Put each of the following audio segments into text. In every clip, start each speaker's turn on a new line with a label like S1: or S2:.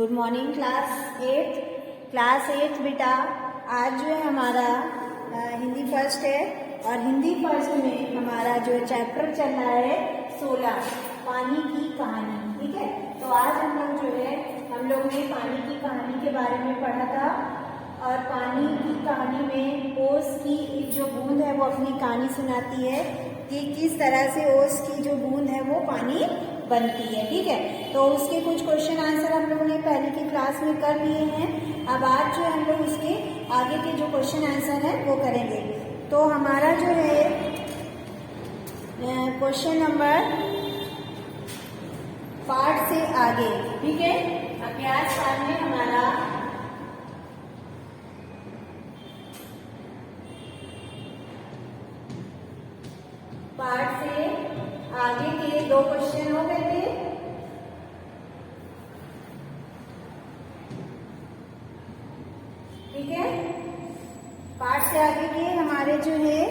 S1: Good morning class eight बेटा। आज जो है हमारा हिंदी फर्स्ट है और हिंदी फर्स्ट में हमारा जो चैप्टर चल रहा है 16 पानी की कहानी। ठीक है, तो आज हम लोग ने पानी की कहानी के बारे में पढ़ा था और पानी की कहानी में ओस की जो बूंद है वो अपनी कहानी सुनाती है कि किस तरह से ओस की जो बूंद है वो पानी बनती है। ठीक है, तो उसके कुछ क्वेश्चन आंसर हम लोगों ने पहले की क्लास में कर लिए हैं। अब आज जो हम लोग उसके आगे के जो क्वेश्चन आंसर है वो करेंगे। तो हमारा जो है क्वेश्चन नंबर पार्ट से आगे, ठीक है, अभ्यास पाठ में हमारा पार्ट से आगे के 2 क्वेश्चन हो गए थे। ठीक है, पार्ट से आगे के हमारे जो है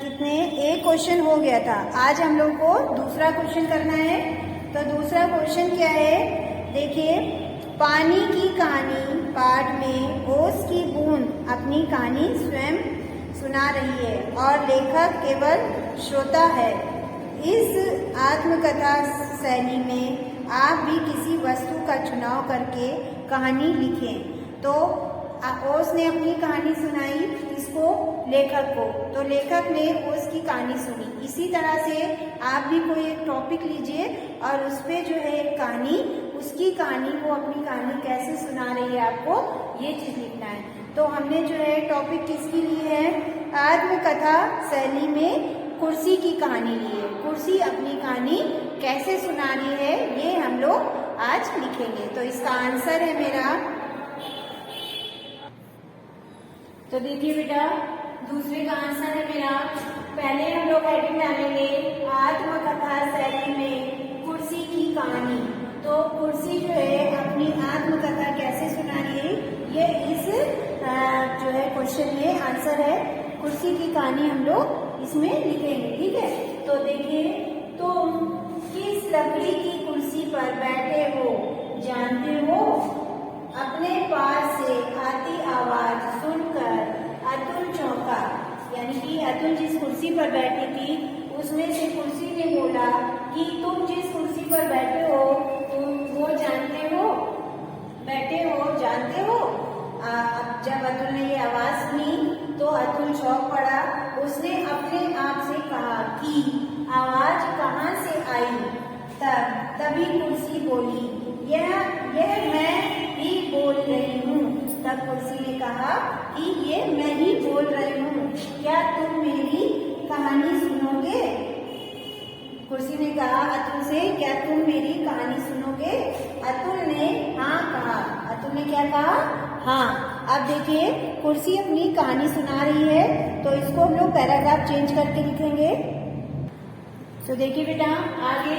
S1: कितने एक क्वेश्चन हो गया था। आज हम लोग को दूसरा क्वेश्चन करना है। तो दूसरा क्वेश्चन क्या है, देखिए, पानी की कहानी पाठ में ओस की बूंद अपनी कहानी स्वयं सुना रही है और लेखक केवल श्रोता है। इस आत्मकथा शैली में आप भी किसी वस्तु का चुनाव करके कहानी लिखें। तो ओस ने अपनी कहानी सुनाई इसको लेखक को, तो लेखक ने ओस की कहानी सुनी। इसी तरह से आप भी कोई एक टॉपिक लीजिए और उस पे जो है एक कहानी, उसकी कहानी को अपनी कहानी कैसे सुना रही है आपको ये चीज लिखना है। तो हमने जो है टॉपिक किसकी ली है, आत्मकथा शैली में कुर्सी की कहानी ली है। कुर्सी अपनी कहानी कैसे सुना रही है ये हम लोग आज लिखेंगे। तो इसका आंसर है मेरा, तो देखिए बेटा, दूसरे का आंसर है मेरा, पहले हम लोग हेडिंग डालेंगे आत्मकथा शैली में कुर्सी की कहानी। तो कुर्सी जो है अपनी आत्मकथा कैसे सुना रही है ये इस जो है क्वेश्चन में आंसर है। कुर्सी की कहानी हम लोग इसमें लिखेंगे। ठीक है, तो देखिए, तुम किस लकड़ी की कुर्सी पर बैठे हो जानते हो? अपने पास से आती आवाज सुनकर अतुल चौंका। यानी कि अतुल जिस कुर्सी पर बैठी थी उसमें से कुर्सी ने बोला कि तुम जिस कुर्सी पर बैठे हो वो जानते हो, बैठे हो जानते हो। अब जब अतुल ने ये आवाज सुनी तो अतुल चौंक पड़ा। उसने अपने आप से कहा कि आवाज कहाँ से आई? तभी कुर्सी बोली, यह मैं ही बोल रही हूँ। तब कुर्सी ने कहा कि ये मैं ही बोल रही हूँ, क्या तुम मेरी कहानी सुनोगे? कुर्सी ने कहा अतुल से, क्या तुम मेरी कहानी सुनोगे? अतुल ने हाँ कहा। अतुल ने क्या कहा? हाँ। अब देखिए, कुर्सी अपनी कहानी सुना रही है तो इसको हम लोग पैराग्राफ चेंज करके लिखेंगे। तो देखिए बेटा, आगे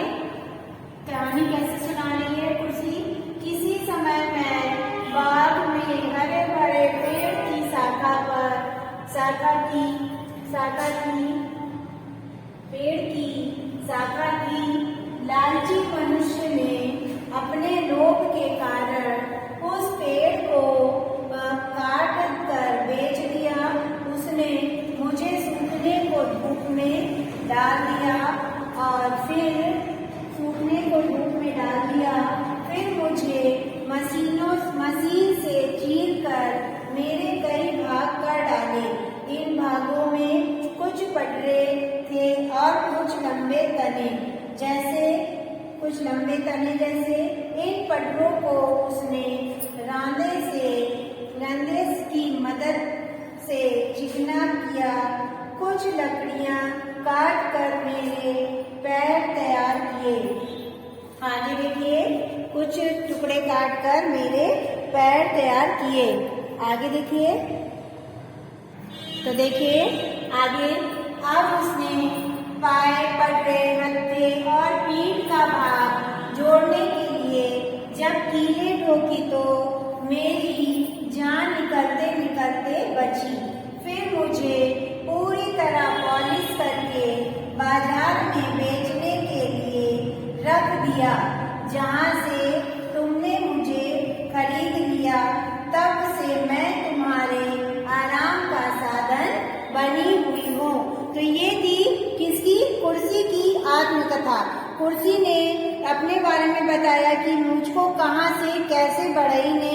S1: कहानी कैसे सुना रही है कुर्सी। किसी समय मैं बाग में हरे भरे पेड़ की शाखा की लालची मनुष्य ने अपने लोभ के कारण उस पेड़ को काट कर बेच दिया। उसने मुझे सूखने को धूप में डाल दिया और फिर मुझे मशीन से चीर कर मेरे कई भाग कर डाले। इन भागों में कुछ पटरे थे और कुछ लंबे तने जैसे। इन पटरों को उसने रांदे की मदद से चिकना किया। कुछ लकड़ियां काट कर मेरे पैर तैयार किए। आगे देखिए, कुछ टुकड़े काट कर मेरे पैर तैयार किए। आगे देखिए, तो देखिए आगे, अब उसने पाए, पटरे, हत्थे और पीठ का भाग जोड़ने के लिए जब कीले ठोकी तो मेरी जान निकलते निकलते बची। फिर मुझे पूरी तरह पॉलिश करके बाजार में बेचने के लिए रख दिया, जहाँ से तुमने मुझे कुर्सी ने अपने बारे में बताया कि मुझको कहाँ से कैसे बढ़ई ने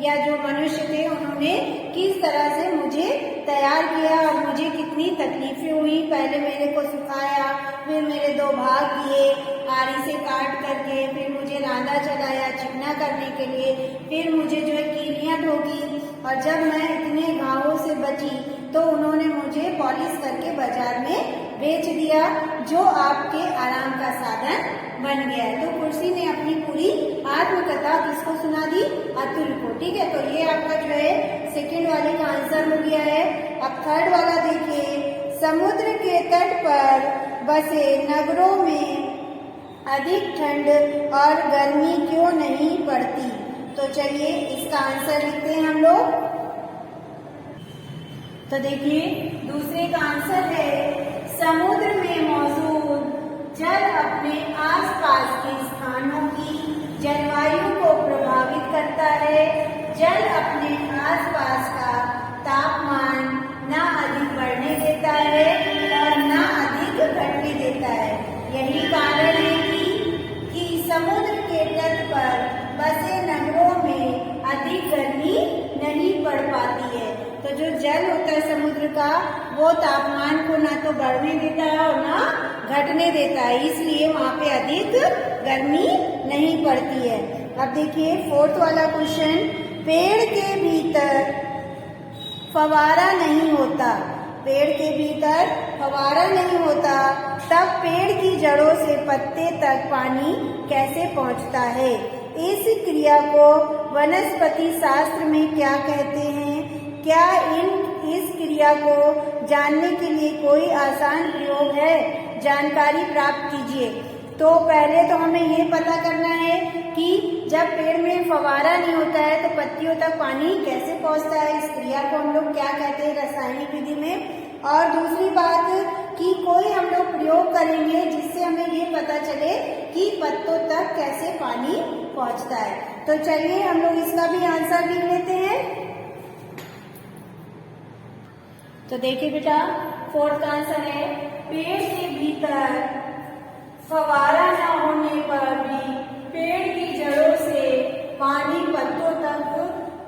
S1: या जो मनुष्य थे उन्होंने किस तरह से मुझे तैयार किया और मुझे कितनी तकलीफें हुई। पहले मेरे को सुखाया, फिर मेरे 2 भाग किए आरी से काट करके, फिर मुझे रांदा चलाया चिकना करने के लिए, फिर मुझे जो है कीलियाँ ठोकी और जब मैं इतने घावों से बची तो उन्होंने मुझे पॉलिश करके बाजार में बेच दिया, जो आपके आराम का साधन बन गया है। तो कुर्सी ने अपनी पूरी आत्मकथा किसको सुना दी? अतुल को। ठीक है, तो ये आपका जो है सेकंड वाले का आंसर हो गया है। अब थर्ड वाला देखिए, समुद्र के तट पर बसे नगरों में अधिक ठंड और गर्मी क्यों नहीं पड़ती? तो चलिए इसका आंसर लिखते हैं हम लोग। तो देखिए दूसरे का आंसर है, समुद्र में मौजूद जल अपने आसपास के स्थानों की जलवायु को प्रभावित करता है। जल अपने आसपास का तापमान ना अधिक बढ़ने देता है और ना अधिक घटने देता है। यही कारण है कि समुद्र के तट पर बसे नगरों में अधिक गर्मी नहीं पड़ पाती है। तो जो जल होता है समुद्र का, वो तापमान को ना तो बढ़ने देता है और ना घटने देता है, इसलिए वहाँ पे अधिक गर्मी नहीं पड़ती है। अब देखिए फोर्थ वाला क्वेश्चन, पेड़ के भीतर फवारा नहीं होता, पेड़ के भीतर फवारा नहीं होता, तब पेड़ की जड़ों से पत्ते तक पानी कैसे पहुँचता है? इस क्रिया को वनस्पति शास्त्र में क्या कहते हैं? क्या इस क्रिया को जानने के लिए कोई आसान प्रयोग है? जानकारी प्राप्त कीजिए। तो पहले तो हमें ये पता करना है कि जब पेड़ में फवारा नहीं होता है तो पत्तियों तक पानी कैसे पहुंचता है। इस क्रिया को हम लोग क्या कहते हैं रासायनिक विधि में। और दूसरी बात कि कोई हम लोग प्रयोग करेंगे जिससे हमें ये पता चले कि पत्तों तक कैसे पानी पहुंचता है। तो चलिए हम लोग इसका भी आंसर लिख लेते हैं। तो देखिए बेटा फोर्थ का आंसर है, पेड़ के भीतर फवारा न होने पर भी पेड़ की जड़ों से पानी पत्तों तक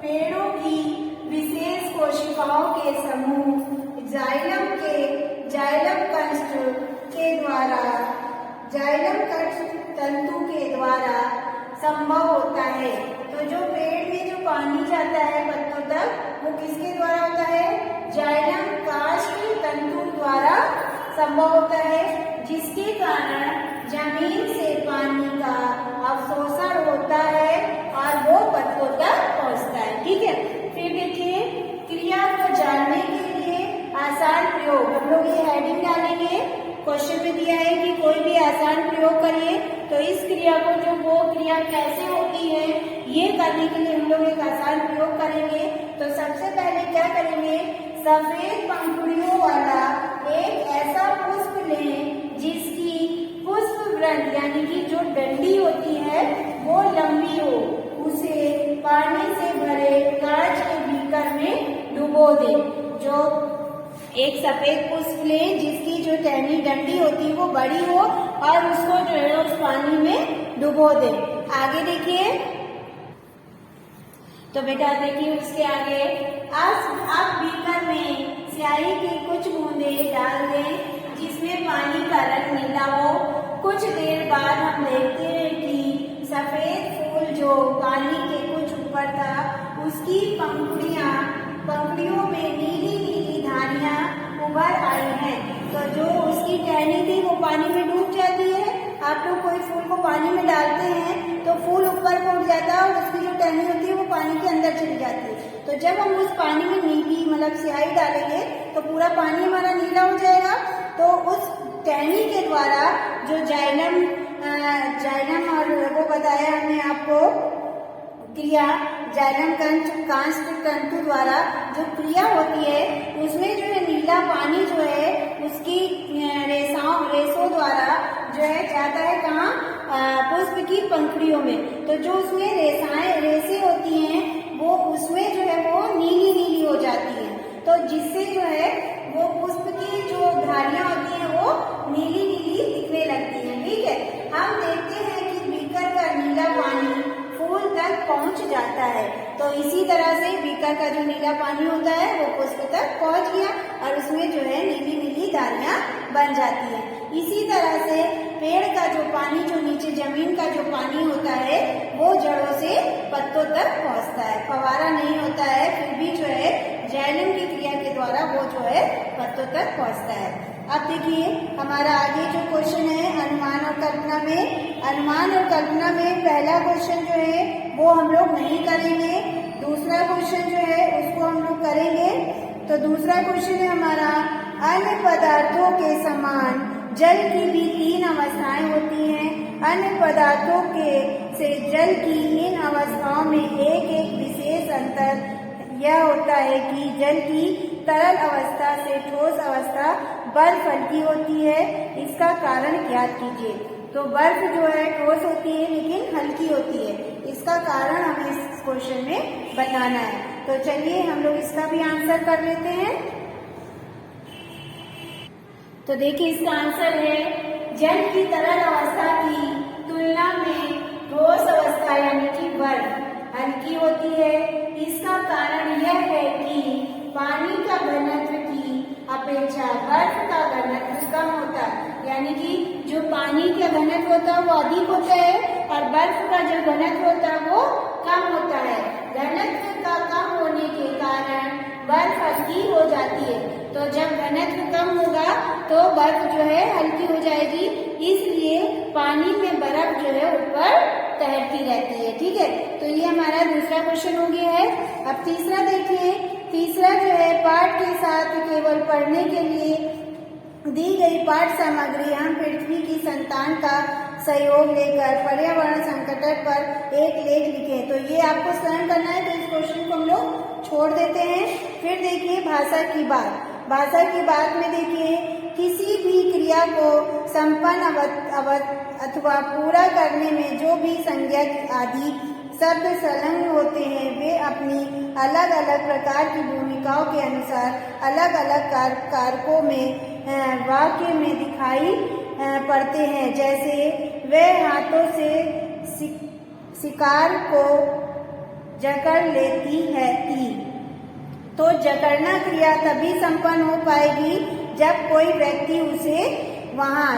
S1: पेड़ों की विशेष कोशिकाओं के समूह जाइलम कंठ तंतु के द्वारा संभव होता है। तो जो पेड़ में जो पानी जाता है पत्तों तक, वो किसके द्वारा होता है? जाइलम काष्ठ तंतु द्वारा संभव होता है, जिसके कारण जमीन से पानी का अवशोषण होता है और वो पत्तों तक पहुंचता है। ठीक है, फिर देखिए क्रिया को जानने के लिए आसान प्रयोग, हम लोग ये हेडिंग डालेंगे। क्वेश्चन में दिया है कि कोई भी आसान प्रयोग करिए। तो इस क्रिया को जो वो क्रिया कैसे होती है ये करने के लिए हम लोग एक आसान प्रयोग करेंगे। तो सबसे पहले क्या करेंगे, सफेद पंखुड़ियों वाला एक ऐसा पुष्प लें जिसकी पुष्प वृंत यानी कि जो डंडी होती है वो लंबी हो, उसे पानी से भरे कांच के बीकर में डुबो दे। जो एक सफेद पुष्प लें जिसकी जो टहनी डंडी होती है वो बड़ी हो और उसको जो है उस पानी में डुबो दे। आगे देखिए, तो बेटा देखिए उसके आगे, आप बीकर में स्याही की कुछ बूंदे डाल दें जिसमें पानी का रंग नीला हो। कुछ देर बाद हम देखते हैं कि सफेद फूल जो पानी के कुछ ऊपर था उसकी पंखुड़ियों में नीली नीली धारियां उभर आई हैं। तो जो उसकी टहनी थी वो पानी में डूब जाती है। आप लोग कोई फूल को पानी में डालते हैं तो फूल ऊपर को उठ जाता है और उसकी जो टहनी होती है वो पानी के अंदर चली जाती है। तो जब हम उस पानी में नीली मतलब स्याही डालेंगे तो पूरा पानी हमारा नीला हो जाएगा। तो उस टहनी के द्वारा जो जाइलम और वो बताया हमने आपको क्रिया, जाइलम काष्ठ तंतु द्वारा जो क्रिया होती है उसमें जो है नीला पानी जो है उसकी रेशों द्वारा जो है जाता है कहाँ, पुष्प की पंखुड़ियों में। तो जो उसमें रेशें होती हैं वो उसमें जो है वो नीली नीली हो जाती है। तो जिससे जो है वो पुष्प की जो धारियां होती हैं वो नीली नीली दिखने लगती हैं। ठीक है, हम देखते हैं कि बीकर का नीला पानी फूल तक पहुंच जाता है। तो इसी तरह से बीकर का जो नीला पानी होता है वो पुष्प तक पहुंच गया और उसमें जो है नीली नीली धारियां बन जाती है। इसी तरह से पेड़ का जो पानी, जो नीचे जमीन का जो पानी होता है वो जड़ों से पत्तों तक पहुंचता है। फवारा नहीं होता है, फिर भी जो है जैलिंग की क्रिया के द्वारा वो जो है पत्तों तक पहुंचता है। अब देखिए हमारा आगे जो क्वेश्चन है अनुमान और कल्पना में। अनुमान और कल्पना में पहला क्वेश्चन जो है वो हम लोग नहीं करेंगे, दूसरा क्वेश्चन जो है उसको हम लोग करेंगे। तो दूसरा क्वेश्चन है हमारा, अन्य पदार्थों के समान जल की भी 3 अवस्थाएं होती हैं। अन्य पदार्थों के से जल की इन अवस्थाओं में एक विशेष अंतर यह होता है कि जल की तरल अवस्था से ठोस अवस्था बर्फ हल्की होती है। इसका कारण ज्ञात कीजिए। तो बर्फ जो है ठोस होती है लेकिन हल्की होती है, इसका कारण हमें इस क्वेश्चन में बताना है। तो चलिए हम लोग इसका भी आंसर कर लेते हैं। तो देखिए इसका आंसर है, जल की तरल अवस्था की तुलना में ठोस अवस्था यानी कि बर्फ हल्की होती है। इसका कारण यह है कि पानी का घनत्व की अपेक्षा बर्फ का घनत्व कम होता है, यानी कि जो पानी का घनत्व होता है वो अधिक होता है और बर्फ का जो घनत्व होता है वो कम होता है। घनत्व का कम होने के कारण बर्फ हल्की हो जाती है। तो जब घनत्व कम होगा तो बर्फ जो है हल्की हो जाएगी, इसलिए पानी में बर्फ जो है ऊपर तैरती रहती है। ठीक है, तो ये हमारा दूसरा क्वेश्चन हो गया है। अब तीसरा देखिए, तीसरा जो है पाठ के साथ केवल पढ़ने के लिए दी गई पाठ सामग्री हम पृथ्वी की संतान का सहयोग लेकर पर्यावरण संकट पर एक लेख लिखें। तो ये आपको स्वयं करना है, तो इस क्वेश्चन को हम लोग छोड़ देते हैं। फिर देखिए भाषा की बात। भाषा की बात में देखिए, किसी भी क्रिया को संपन्न अथवा पूरा करने में जो भी संज्ञा आदि शब्द संलग्न होते हैं वे अपनी अलग अलग प्रकार की भूमिकाओं के अनुसार अलग अलग कारकों में वाक्य में दिखाई पड़ते हैं। जैसे वे हाथों से शिकार को जकड़ लेती है थी। तो जकड़ना क्रिया तभी संपन्न हो पाएगी जब कोई व्यक्ति उसे वहाँ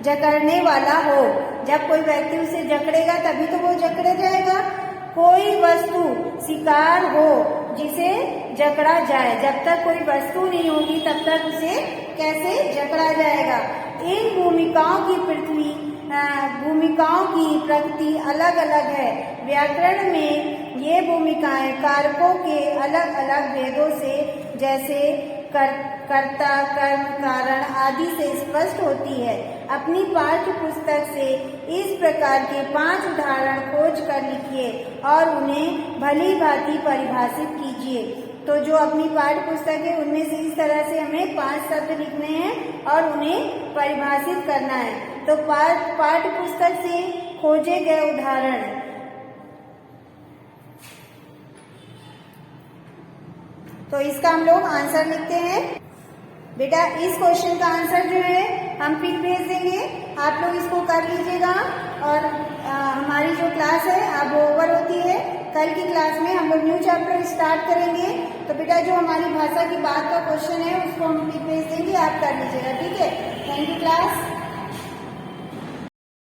S1: जकड़ने वाला हो। जब कोई व्यक्ति उसे जकड़ेगा तभी तो वो जकड़ा जाएगा। कोई वस्तु शिकार हो जिसे जकड़ा जाए, जब तक कोई वस्तु नहीं होगी तब तक उसे कैसे जकड़ा जाएगा। इन भूमिकाओं की प्रकृति अलग अलग है। व्याकरण में ये भूमिकाएं कारकों के अलग अलग भेदों से जैसे कर्ता, कर्म, कारण आदि से स्पष्ट होती है। अपनी पाठ्य पुस्तक से इस प्रकार के 5 उदाहरण खोज कर लिखिए और उन्हें भली भांति परिभाषित कीजिए। तो जो अपनी पाठ्य पुस्तक है उनमें से इस तरह से हमें 5 शब्द लिखने हैं और उन्हें परिभाषित करना है। तो पाठ्य पुस्तक से खोजे गए उदाहरण, तो इसका हम लोग आंसर लिखते हैं। बेटा इस क्वेश्चन का आंसर जो है हम पिक भेज देंगे, आप लोग इसको कर लीजिएगा। और हमारी जो क्लास है अब ओवर होती है। कल की क्लास में हम लोग न्यू चैप्टर स्टार्ट करेंगे। तो बेटा जो हमारी भाषा की बात का क्वेश्चन है उसको हम पिक भेज देंगे, आप कर लीजिएगा। ठीक है।